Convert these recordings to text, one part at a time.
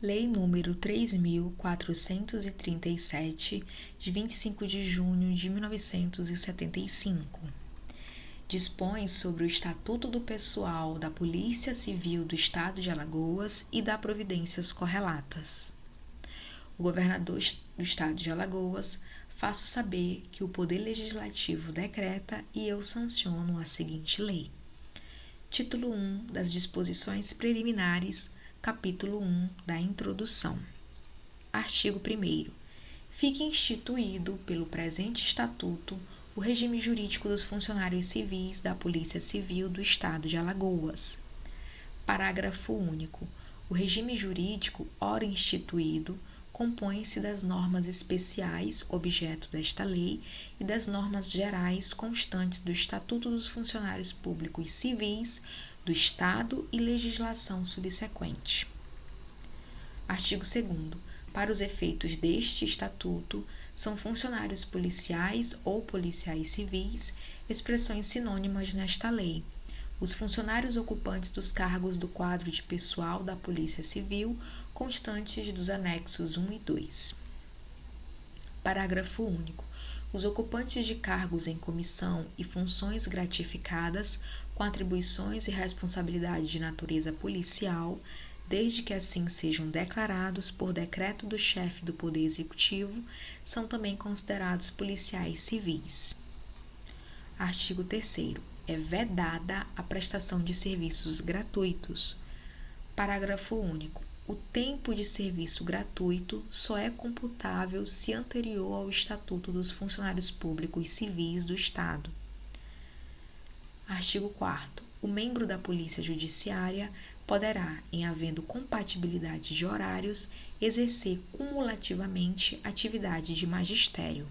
Lei nº 3.437, de 25 de junho de 1975. Dispõe sobre o Estatuto do Pessoal da Polícia Civil do Estado de Alagoas e dá providências correlatas. O governador do Estado de Alagoas faço saber que o Poder Legislativo decreta e eu sanciono a seguinte lei. Título 1 das Disposições Preliminares, capítulo 1 da Introdução. Artigo 1º. Fique instituído pelo presente Estatuto o regime jurídico dos funcionários civis da Polícia Civil do Estado de Alagoas. Parágrafo único. O regime jurídico, ora instituído, compõe-se das normas especiais, objeto desta lei, e das normas gerais constantes do Estatuto dos Funcionários Públicos Civis do Estado e legislação subsequente. Artigo 2º. Para os efeitos deste Estatuto, são funcionários policiais ou policiais civis expressões sinônimas nesta lei. Os funcionários ocupantes dos cargos do quadro de pessoal da Polícia Civil, constantes dos anexos 1 e 2. Parágrafo único. Os ocupantes de cargos em comissão e funções gratificadas, com atribuições e responsabilidade de natureza policial, desde que assim sejam declarados por decreto do chefe do Poder Executivo, são também considerados policiais civis. Artigo 3º. É vedada a prestação de serviços gratuitos. Parágrafo único. O tempo de serviço gratuito só é computável se anterior ao Estatuto dos Funcionários Públicos Civis do Estado. Artigo 4º. O membro da Polícia Judiciária poderá, em havendo compatibilidade de horários, exercer cumulativamente atividade de magistério.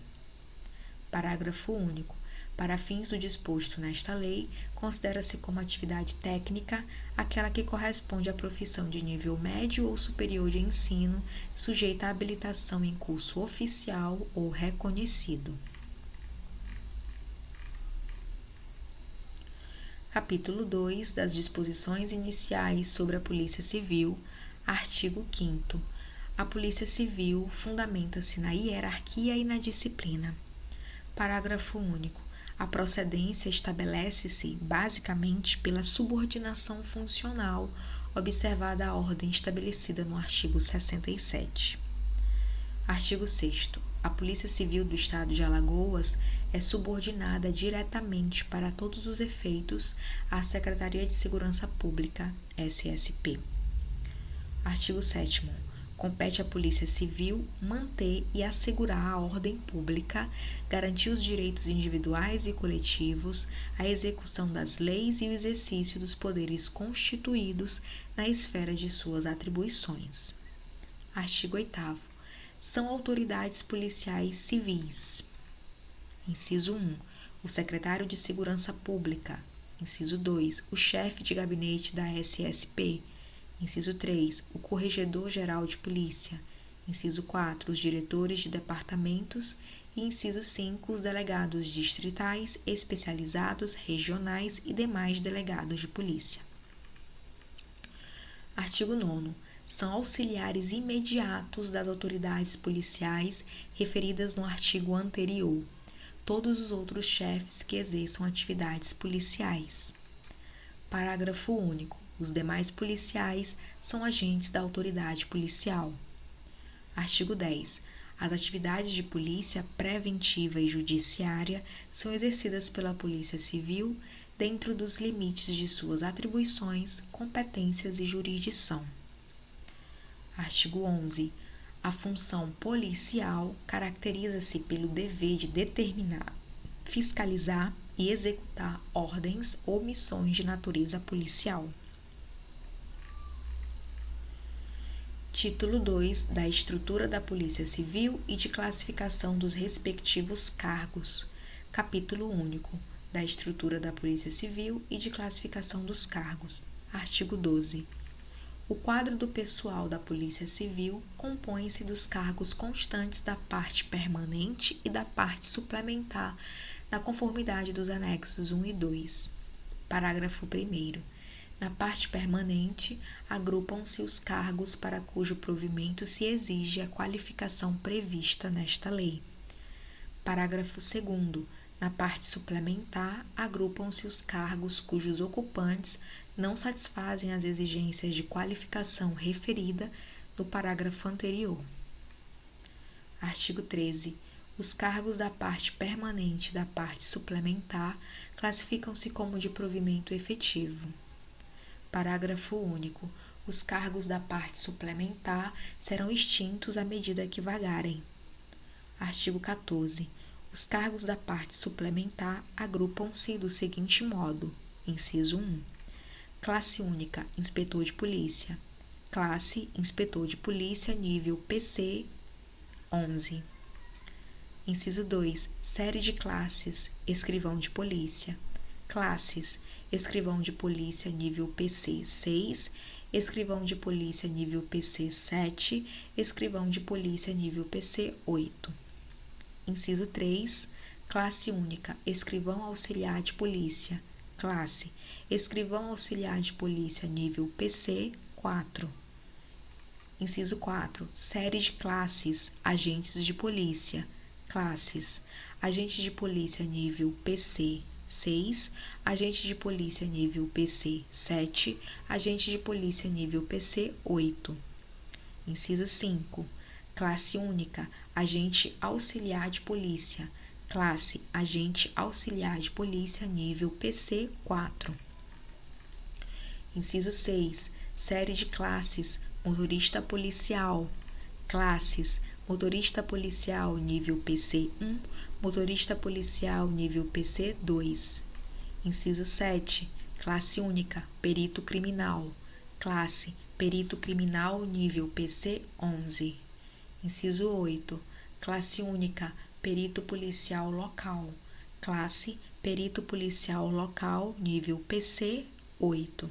Parágrafo único. Para fins do disposto nesta lei, considera-se como atividade técnica aquela que corresponde à profissão de nível médio ou superior de ensino, sujeita à habilitação em curso oficial ou reconhecido. Capítulo 2 das Disposições Iniciais sobre a Polícia Civil, artigo 5º. A Polícia Civil fundamenta-se na hierarquia e na disciplina. Parágrafo único. A procedência estabelece-se, basicamente, pela subordinação funcional, observada a ordem estabelecida no artigo 67. Artigo 6º. A Polícia Civil do Estado de Alagoas é subordinada diretamente para todos os efeitos à Secretaria de Segurança Pública, SSP. Artigo 7º. Compete à Polícia Civil manter e assegurar a ordem pública, garantir os direitos individuais e coletivos, a execução das leis e o exercício dos poderes constituídos na esfera de suas atribuições. Artigo 8º. São autoridades policiais civis. Inciso 1. O secretário de Segurança Pública. Inciso 2. O chefe de gabinete da SSP. Inciso 3. O Corregedor-Geral de Polícia. Inciso 4. Os diretores de departamentos. E inciso 5. Os delegados distritais, especializados, regionais e demais delegados de polícia. Artigo 9º. São auxiliares imediatos das autoridades policiais referidas no artigo anterior, todos os outros chefes que exerçam atividades policiais. Parágrafo único. Os demais policiais são agentes da autoridade policial. Artigo 10. As atividades de polícia preventiva e judiciária são exercidas pela Polícia Civil dentro dos limites de suas atribuições, competências e jurisdição. Artigo 11. A função policial caracteriza-se pelo dever de determinar, fiscalizar e executar ordens ou missões de natureza policial. Título 2 da Estrutura da Polícia Civil e de classificação dos respectivos cargos. Capítulo único da Estrutura da Polícia Civil e de classificação dos cargos. Artigo 12. O quadro do pessoal da Polícia Civil compõe-se dos cargos constantes da parte permanente e da parte suplementar, na conformidade dos anexos 1 e 2. Parágrafo 1º. Na parte permanente, agrupam-se os cargos para cujo provimento se exige a qualificação prevista nesta lei. Parágrafo 2º. Na parte suplementar, agrupam-se os cargos cujos ocupantes não satisfazem as exigências de qualificação referida no parágrafo anterior. Artigo 13. Os cargos da parte permanente e da parte suplementar classificam-se como de provimento efetivo. Parágrafo único. Os cargos da parte suplementar serão extintos à medida que vagarem. Artigo 14. Os cargos da parte suplementar agrupam-se do seguinte modo: inciso 1. Classe única, inspetor de polícia. Classe, inspetor de polícia, nível PC 11. Inciso 2. Série de classes, escrivão de polícia. Classes: escrivão de polícia nível PC 6, escrivão de polícia nível PC 7, escrivão de polícia nível PC 8. Inciso 3. Classe única, escrivão auxiliar de polícia. Classe: escrivão auxiliar de polícia nível PC 4. Inciso 4. Série de classes, agentes de polícia. Classes: agente de polícia nível PC 6, agente de polícia nível PC 7, agente de polícia nível PC 8. Inciso 5. Classe única, agente auxiliar de polícia. Classe: agente auxiliar de polícia nível PC 4. Inciso 6. Série de classes, motorista policial. Classes: motorista policial nível PC 1, motorista policial nível PC 2. Inciso 7. Classe única, perito criminal. Classe: perito criminal nível PC 11. Inciso 8. Classe única, perito policial local. Classe: perito policial local nível PC 8.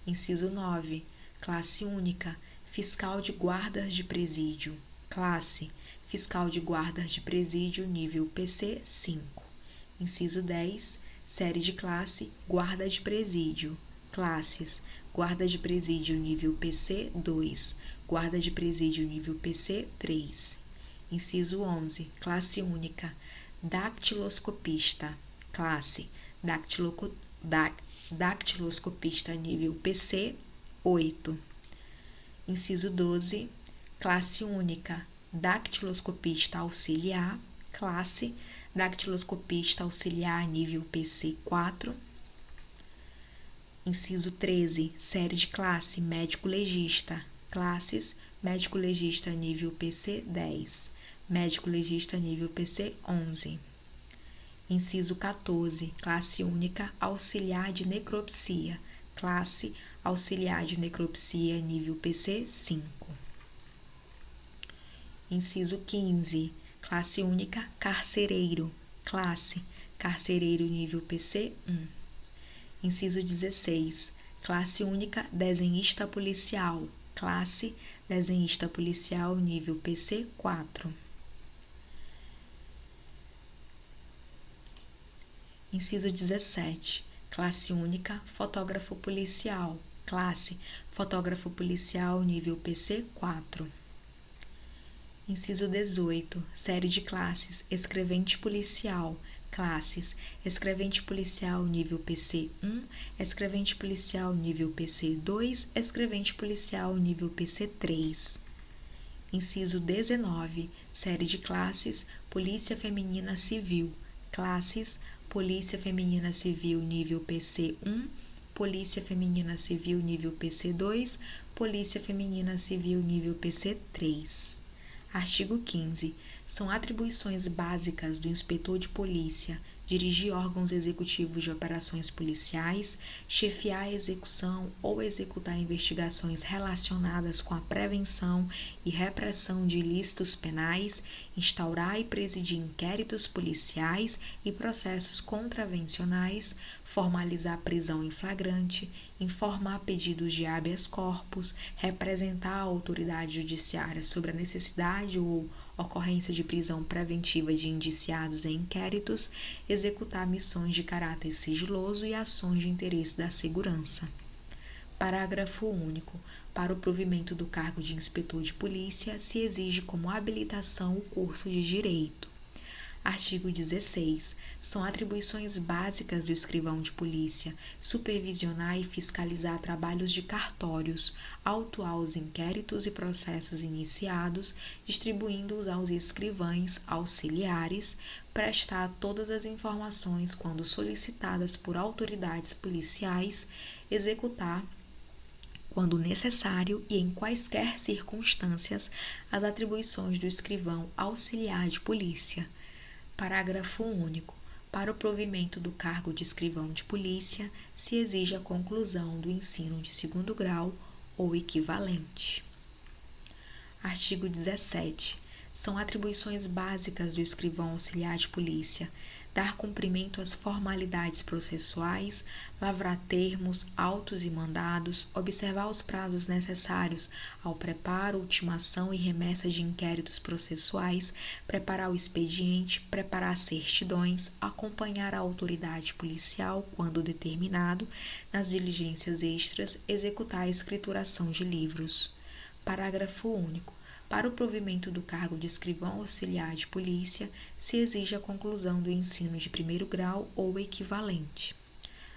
Inciso 9. Classe única, fiscal de guardas de presídio. Classe: fiscal de guardas de presídio nível PC 5. Inciso 10. Série de classe, guarda de presídio. Classes: guarda de presídio nível PC 2, guarda de presídio nível PC 3. Inciso 11. Classe única, dactiloscopista. Classe: dactiloscopista nível PC 8. Inciso 12. Classe única, dactiloscopista auxiliar. Classe: dactiloscopista auxiliar nível PC 4. Inciso 13. Série de classe, médico legista. Classes: médico legista nível PC 10, médico legista nível PC 11. Inciso 14. Classe única, auxiliar de necropsia. Classe: auxiliar de necropsia nível PC 5. Inciso 15. Classe única, carcereiro. Classe: carcereiro nível PC 1. Inciso 16. Classe única, desenhista policial. Classe: desenhista policial nível PC 4. Inciso 17. Classe única, fotógrafo policial. Classe: fotógrafo policial nível PC 4. Inciso 18. Série de classes, escrevente policial. Classes: escrevente policial nível PC 1, escrevente policial nível PC 2, escrevente policial nível PC 3. Inciso 19. Série de classes, polícia feminina civil. Classes: polícia feminina civil nível PC 1, polícia feminina civil nível PC 2, polícia feminina civil nível PC 3. Artigo 15. São atribuições básicas do inspetor de polícia dirigir órgãos executivos de operações policiais, chefiar a execução ou executar investigações relacionadas com a prevenção e repressão de ilícitos penais, instaurar e presidir inquéritos policiais e processos contravencionais, formalizar prisão em flagrante, informar pedidos de habeas corpus, representar a autoridade judiciária sobre a necessidade ou ocorrência de prisão preventiva de indiciados em inquéritos, executar missões de caráter sigiloso e ações de interesse da segurança. Parágrafo único. Para o provimento do cargo de inspetor de polícia, se exige como habilitação o curso de Direito. Artigo 16. São atribuições básicas do escrivão de polícia supervisionar e fiscalizar trabalhos de cartórios, autuar os inquéritos e processos iniciados, distribuindo-os aos escrivães auxiliares, prestar todas as informações quando solicitadas por autoridades policiais, executar quando necessário e em quaisquer circunstâncias, as atribuições do escrivão auxiliar de polícia. Parágrafo único. Para o provimento do cargo de escrivão de polícia, se exige a conclusão do ensino de segundo grau ou equivalente. Artigo 17. São atribuições básicas do escrivão auxiliar de polícia dar cumprimento às formalidades processuais, lavrar termos, autos e mandados, observar os prazos necessários ao preparo, ultimação e remessa de inquéritos processuais, preparar o expediente, preparar certidões, acompanhar a autoridade policial, quando determinado, nas diligências extras, executar a escrituração de livros. Parágrafo único. Para o provimento do cargo de escrivão auxiliar de polícia, se exige a conclusão do ensino de primeiro grau ou equivalente.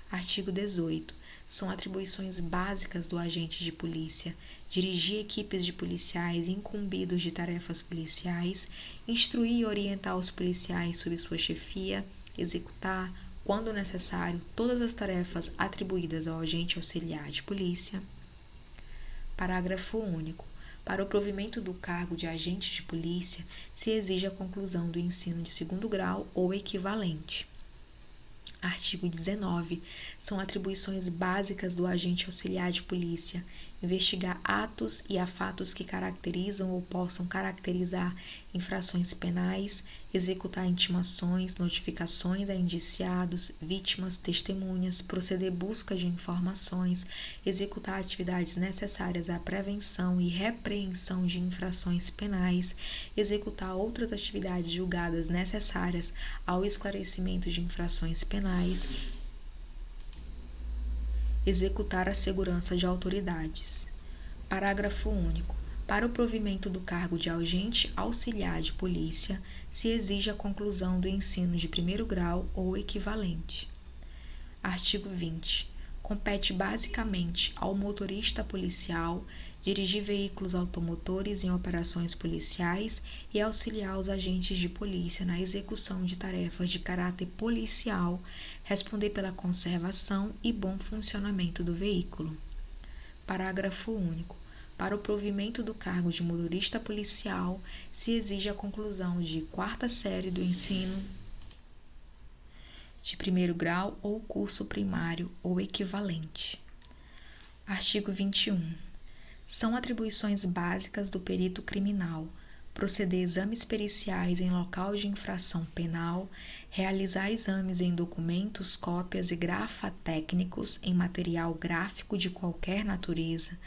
Artigo 18. São atribuições básicas do agente de polícia dirigir equipes de policiais incumbidos de tarefas policiais, instruir e orientar os policiais sob sua chefia, executar, quando necessário, todas as tarefas atribuídas ao agente auxiliar de polícia. Parágrafo único. Para o provimento do cargo de agente de polícia, se exige a conclusão do ensino de segundo grau ou equivalente. Artigo 19. São atribuições básicas do agente auxiliar de polícia investigar atos e fatos que caracterizam ou possam caracterizar infrações penais, executar intimações, notificações a indiciados, vítimas, testemunhas, proceder busca de informações, executar atividades necessárias à prevenção e repreensão de infrações penais, executar outras atividades julgadas necessárias ao esclarecimento de infrações penais, executar a segurança de autoridades. Parágrafo único. Para o provimento do cargo de agente auxiliar de polícia, se exige a conclusão do ensino de primeiro grau ou equivalente. Artigo 20. Compete basicamente ao motorista policial dirigir veículos automotores em operações policiais e auxiliar os agentes de polícia na execução de tarefas de caráter policial, responder pela conservação e bom funcionamento do veículo. Parágrafo único. Para o provimento do cargo de motorista policial, se exige a conclusão de quarta série do ensino de primeiro grau ou curso primário ou equivalente. Artigo 21. São atribuições básicas do perito criminal proceder exames periciais em local de infração penal, realizar exames em documentos, cópias e grafatécnicos em material gráfico de qualquer natureza,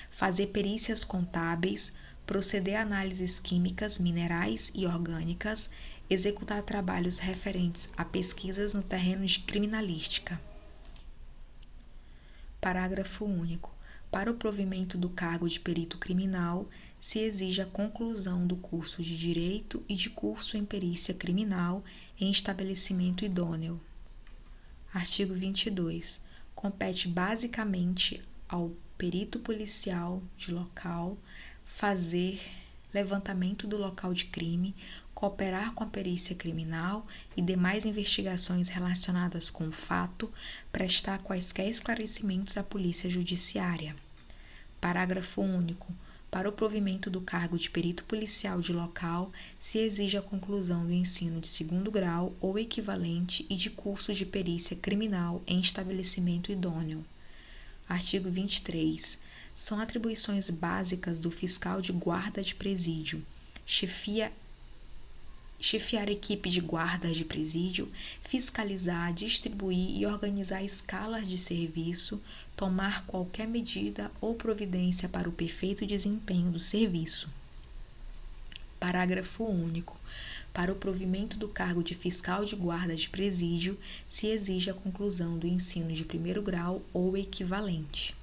fazer perícias contábeis, proceder a análises químicas, minerais e orgânicas, executar trabalhos referentes a pesquisas no terreno de criminalística. Parágrafo único. Para o provimento do cargo de perito criminal, se exige a conclusão do curso de Direito e de curso em Perícia Criminal em estabelecimento idôneo. Artigo 22. Compete basicamente ao perito policial de local fazer levantamento do local de crime, cooperar com a perícia criminal e demais investigações relacionadas com o fato, prestar quaisquer esclarecimentos à polícia judiciária. Parágrafo único. Para o provimento do cargo de perito policial de local, se exige a conclusão do ensino de segundo grau ou equivalente e de curso de perícia criminal em estabelecimento idôneo. Artigo 23. São atribuições básicas do fiscal de guarda de presídio, chefiar equipe de guardas de presídio, fiscalizar, distribuir e organizar escalas de serviço, tomar qualquer medida ou providência para o perfeito desempenho do serviço. Parágrafo único. Para o provimento do cargo de fiscal de guarda de presídio, se exige a conclusão do ensino de primeiro grau ou equivalente.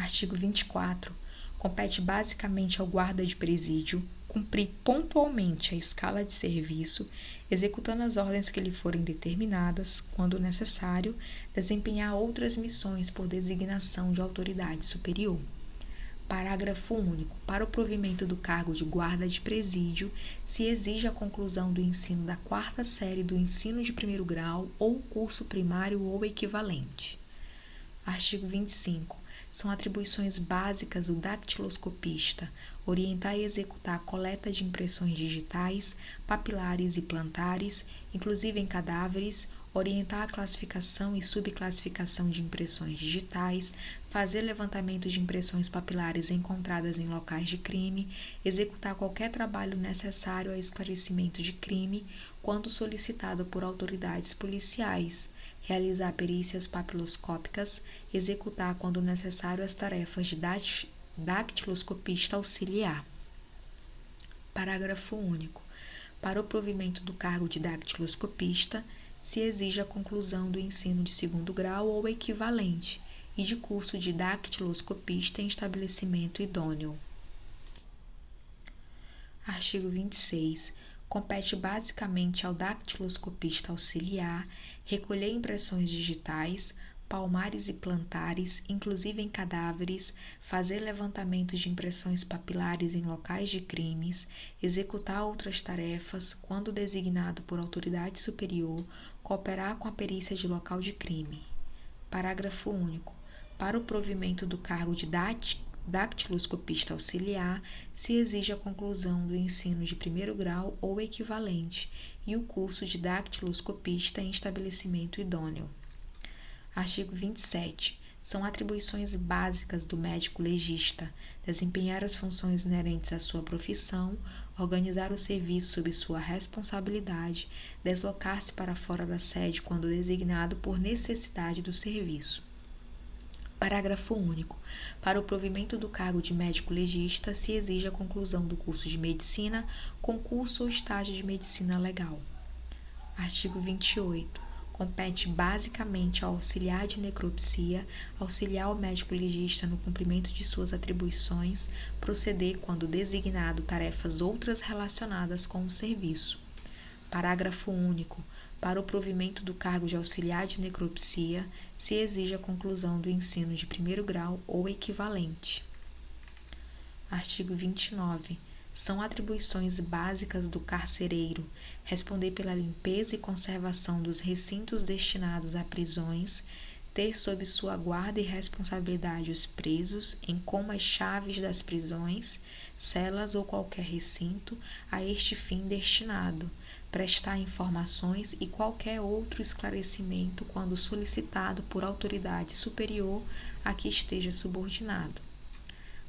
Artigo 24. Compete basicamente ao guarda de presídio cumprir pontualmente a escala de serviço, executando as ordens que lhe forem determinadas, quando necessário, desempenhar outras missões por designação de autoridade superior. Parágrafo único. Para o provimento do cargo de guarda de presídio, se exige a conclusão do ensino da 4ª série do ensino de 1º grau ou curso primário ou equivalente. Artigo 25. São atribuições básicas do dactiloscopista orientar e executar a coleta de impressões digitais, papilares e plantares, inclusive em cadáveres, orientar a classificação e subclassificação de impressões digitais, fazer levantamento de impressões papilares encontradas em locais de crime, executar qualquer trabalho necessário ao esclarecimento de crime, quando solicitado por autoridades policiais, realizar perícias papiloscópicas, executar, quando necessário, as tarefas de dactiloscopista auxiliar. Parágrafo único. Para o provimento do cargo de dactiloscopista, se exige a conclusão do ensino de 2º grau ou equivalente e de curso de dactiloscopista em estabelecimento idôneo. Artigo 26. Compete basicamente ao dactiloscopista auxiliar recolher impressões digitais, palmares e plantares, inclusive em cadáveres, fazer levantamento de impressões papilares em locais de crimes, executar outras tarefas, quando designado por autoridade superior, cooperar com a perícia de local de crime. Parágrafo único. Para o provimento do cargo de dactiloscopista auxiliar, se exige a conclusão do ensino de 1º grau ou equivalente e o curso de dactiloscopista em estabelecimento idôneo. Artigo 27. São atribuições básicas do médico legista desempenhar as funções inerentes à sua profissão, organizar o serviço sob sua responsabilidade, deslocar-se para fora da sede quando designado por necessidade do serviço. Parágrafo único. Para o provimento do cargo de médico legista, se exige a conclusão do curso de medicina, concurso ou estágio de medicina legal. Artigo 28. Compete basicamente ao auxiliar de necropsia auxiliar o médico legista no cumprimento de suas atribuições, proceder, quando designado, tarefas outras relacionadas com o serviço. Parágrafo único. Para o provimento do cargo de auxiliar de necropsia, se exige a conclusão do ensino de 1º grau ou equivalente. Artigo 29. São atribuições básicas do carcereiro responder pela limpeza e conservação dos recintos destinados a prisões, ter sob sua guarda e responsabilidade os presos, em como as chaves das prisões, celas ou qualquer recinto a este fim destinado, prestar informações e qualquer outro esclarecimento quando solicitado por autoridade superior a que esteja subordinado.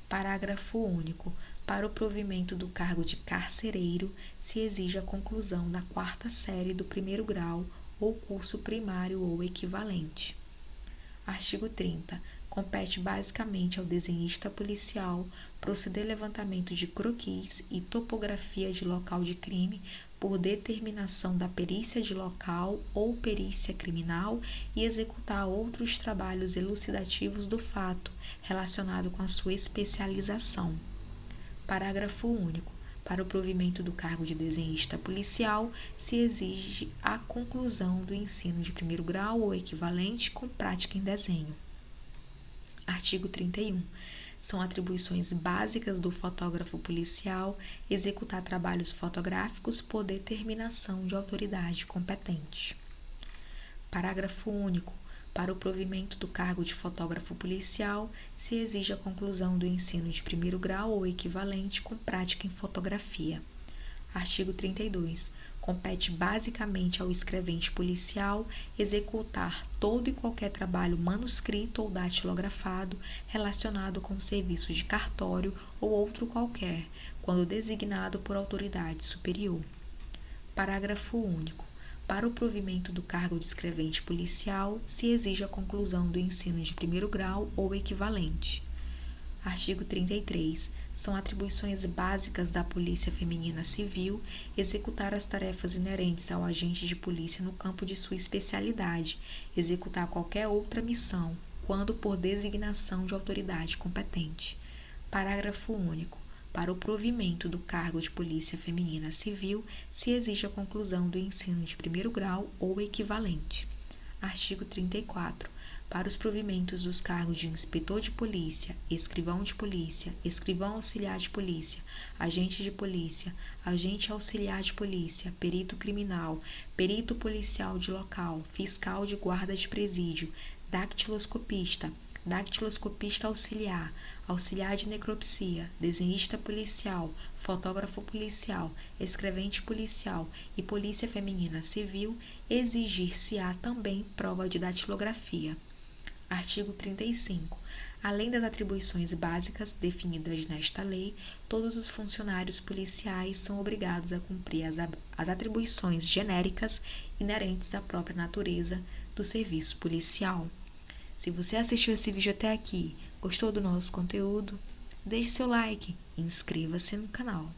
Parágrafo único. Para o provimento do cargo de carcereiro, se exige a conclusão da 4ª série do 1º grau ou curso primário ou equivalente. Artigo 30. Compete basicamente ao desenhista policial proceder levantamento de croquis e topografia de local de crime por determinação da perícia de local ou perícia criminal e executar outros trabalhos elucidativos do fato relacionado com a sua especialização. Parágrafo único. Para o provimento do cargo de desenhista policial, se exige a conclusão do ensino de 1º grau ou equivalente com prática em desenho. Artigo 31. São atribuições básicas do fotógrafo policial executar trabalhos fotográficos por determinação de autoridade competente. Parágrafo único. Para o provimento do cargo de fotógrafo policial, se exige a conclusão do ensino de 1º grau ou equivalente com prática em fotografia. Artigo 32. Compete basicamente ao escrevente policial executar todo e qualquer trabalho manuscrito ou datilografado relacionado com o serviço de cartório ou outro qualquer, quando designado por autoridade superior. Parágrafo único. Para o provimento do cargo de escrevente policial, se exige a conclusão do ensino de 1º grau ou equivalente. Artigo 33. São atribuições básicas da Polícia Feminina Civil executar as tarefas inerentes ao agente de polícia no campo de sua especialidade, executar qualquer outra missão, quando por designação de autoridade competente. Parágrafo único. Para o provimento do cargo de polícia feminina civil, se exige a conclusão do ensino de primeiro grau ou equivalente. Artigo 34. Para os provimentos dos cargos de inspetor de polícia, escrivão auxiliar de polícia, agente de polícia, agente auxiliar de polícia, perito criminal, perito policial de local, fiscal de guarda de presídio, dactiloscopista auxiliar, auxiliar de necropsia, desenhista policial, fotógrafo policial, escrevente policial e polícia feminina civil, exigir-se-á também prova de datilografia. Artigo 35. Além das atribuições básicas definidas nesta lei, todos os funcionários policiais são obrigados a cumprir as atribuições genéricas inerentes à própria natureza do serviço policial. Se você assistiu esse vídeo até aqui, gostou do nosso conteúdo, deixe seu like e inscreva-se no canal.